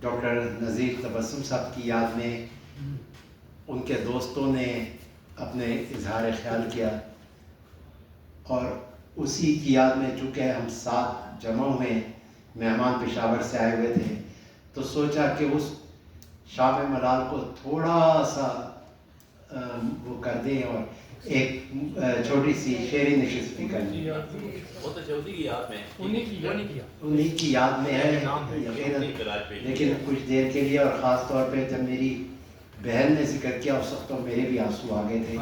Doctor Nazir تبسم صاحب کی یاد میں ان کے دوستوں نے اپنے اظہار خیال کیا، اور اسی کی یاد میں چونکہ ہم ساتھ جمع ہوئے مہمان پشاور سے آئے ہوئے تھے، تو سوچا کہ اس شام ملال کو تھوڑا سا وہ کر دیں اور ایک چھوٹی سی شعری نشست بھی کر لیں۔ وہ تو چودھری کی یاد میں انہیں کی یاد میں ہے یقیناً، لیکن کچھ دیر کے لیے، اور خاص طور پہ جب میری بہن نے ذکر کیا اس وقت تو میرے بھی آنسو آ گئے تھے،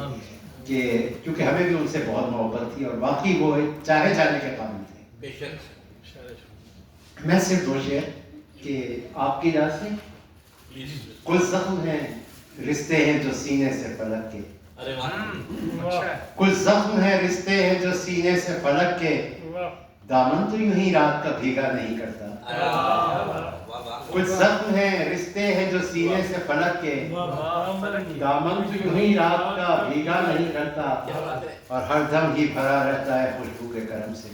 کہ کیونکہ ہمیں بھی ان سے بہت محبت تھی اور واقعی وہ چاہے جانے کے قابل تھے۔ بے شک میں صرف دو شعر کہ آپ کی یاد سے کچھ زخم ہیں رشتے ہیں جو سینے سے پلک کے، کچھ زخم ہیں رشتے ہیں جو سینے سے پلک کے، دامن تو یوں ہی رات کا بھیگا نہیں کرتا۔ کچھ زخم ہیں رشتے ہیں جو سینے سے پلک کے، دامن تو یوں ہی رات کا بھیگا نہیں کرتا، اور ہر دم ہی بھرا رہتا ہے خوشبو کے کرم سے،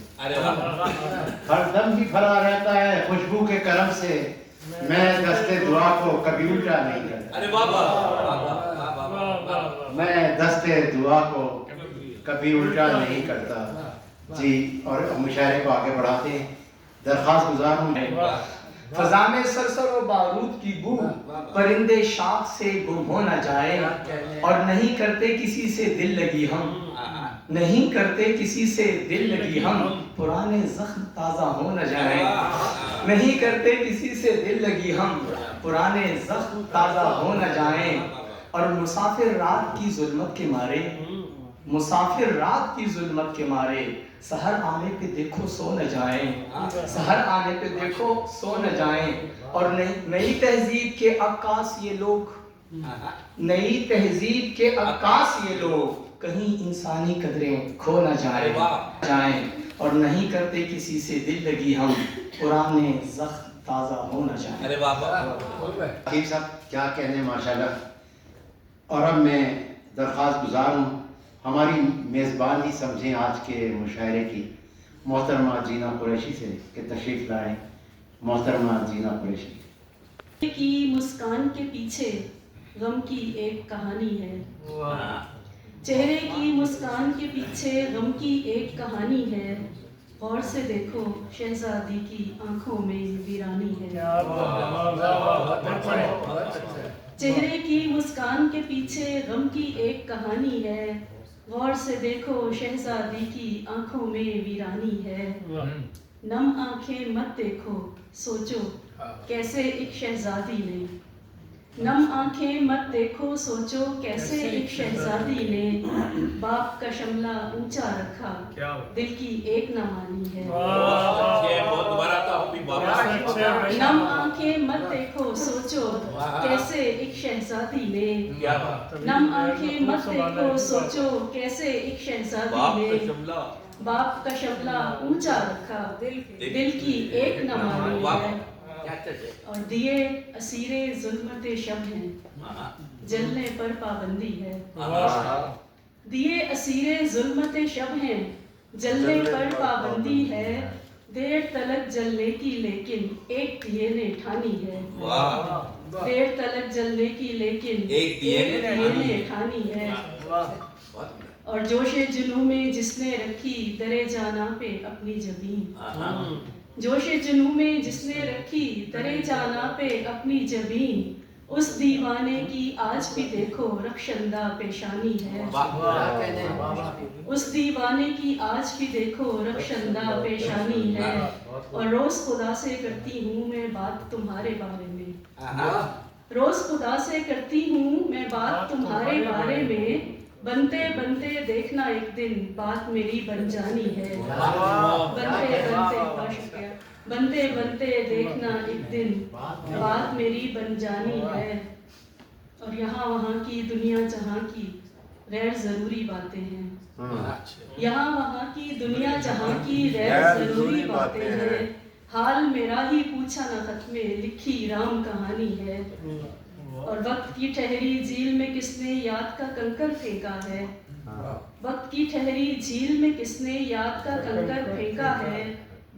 ہر دم ہی بھرا رہتا ہے خوشبو کے کرم سے، میں دستے دعا کو کبھی الٹا نہیں کرتا، میں دستے دعا کو کبھی الٹا نہیں کرتا۔ جی، اور مشاعرے کو آگے بڑھاتے ہیں۔ درخواست گزار ہوں فضا میں سرسر و بارود کی بو، پرندے شاخ سے گم ہو نہ جائے، اور نہیں کرتے کسی سے دل لگی ہم، نہیں کرتے کسی سے دل لگی ہم، پرانے زخم تازہ ہو نہ جائیں، نہیں کرتے کسی سے دل لگی ہم، پرانے زخم تازہ ہو نہ جائیں، اور مسافر رات کی ظلمت کے مارے، مسافر رات کی ظلمت کے مارے، سحر آنے پہ دیکھو سو نہ جائیں، سحر آنے پہ دیکھو سو نہ جائیں، اور نئی تہذیب کے عکاس یہ لوگ، نئی تہذیب کے عکاس یہ لوگ، کہیں انسانی قدریں کھو نہ جائیں، اور نہیں کرتے کسی سے دل لگی ہم، پرانے زخم تازہ ہو نہ جائیں۔ حکیم صاحب کیا کہنے ماشاءاللہ۔ اور اب میں درخواست گزار ہوں ہماری میزبان ہی سمجھیں آج کے مشاعرے کی، محترمہ جینا قریشی سے کہ تشریف لائیں۔ محترمہ جینا قریشی۔ کی مسکان کے پیچھے غم کی ایک کہانی ہے، چہرے کی مسکان کے پیچھے غم کی ایک کہانی ہے، غور سے دیکھو شہزادی کی آنکھوں میں ویرانی ہے، چہرے کی مسکان کے پیچھے غم کی ایک کہانی ہے، غور سے دیکھو شہزادی کی آنکھوں میں ویرانی ہے، نم آنکھیں مت دیکھو سوچو کیسے ایک شہزادی نے، نم آنکھیں مت دیکھو سوچو کیسے ایک شہزادی نے، باپ کا شملہ اونچا رکھا دل کی ایک نہ مانی ہے، نم آنکھیں مت دیکھو سوچو کیسے ایک شہزادی نے، نم آنکھیں مت دیکھو سوچو کیسے ایک شہزادی نے، باپ کا شملہ اونچا رکھا دل کی ایک نہ مانی ہے، اور دیے اسیر ظلمت شب ہیں جلنے پر پابندی ہے، دیے اسیر ظلمت شب ہیں جلنے پر پابندی ہے، دیر تلک جلنے کی لیکن ایک دیے نے ٹھانی ہے، دیر تلک جلنے کی لیکن ایک دیے نے ٹھانی ہے، اور جوش جنوں میں جس نے رکھی درے جانا پہ اپنی جبین، جوش جنوں میں جس نے رکھی درے جانا پہ اپنی جبین، اس دیوانے کی آج بھی دیکھو رخشندہ پیشانی ہے، اس دیوانے کی آج بھی دیکھو رخشندہ پیشانی ہے، اور روز خدا سے کرتی ہوں میں بات تمہارے بارے میں، روز خدا سے کرتی ہوں میں بات تمہارے بارے میں، بنتے بنتے دیکھنا ایک دن بات میری بن جانی ہے، بنتے بنتے دیکھنا ایک دن بات میری بن جانی ہے، اور یہاں وہاں کی دنیا جہاں کی غیر ضروری باتیں ہیں، یہاں وہاں کی دنیا جہاں کی غیر ضروری باتیں ہیں، حال میرا ہی پوچھا نہ خط میں لکھی رام کہانی ہے، اور وقت کی ٹھہری جھیل میں کس نے یاد کا کنکر پھینکا ہے، وقت کی ٹھہری جھیل میں کس نے یاد کا کنکر پھینکا ہے،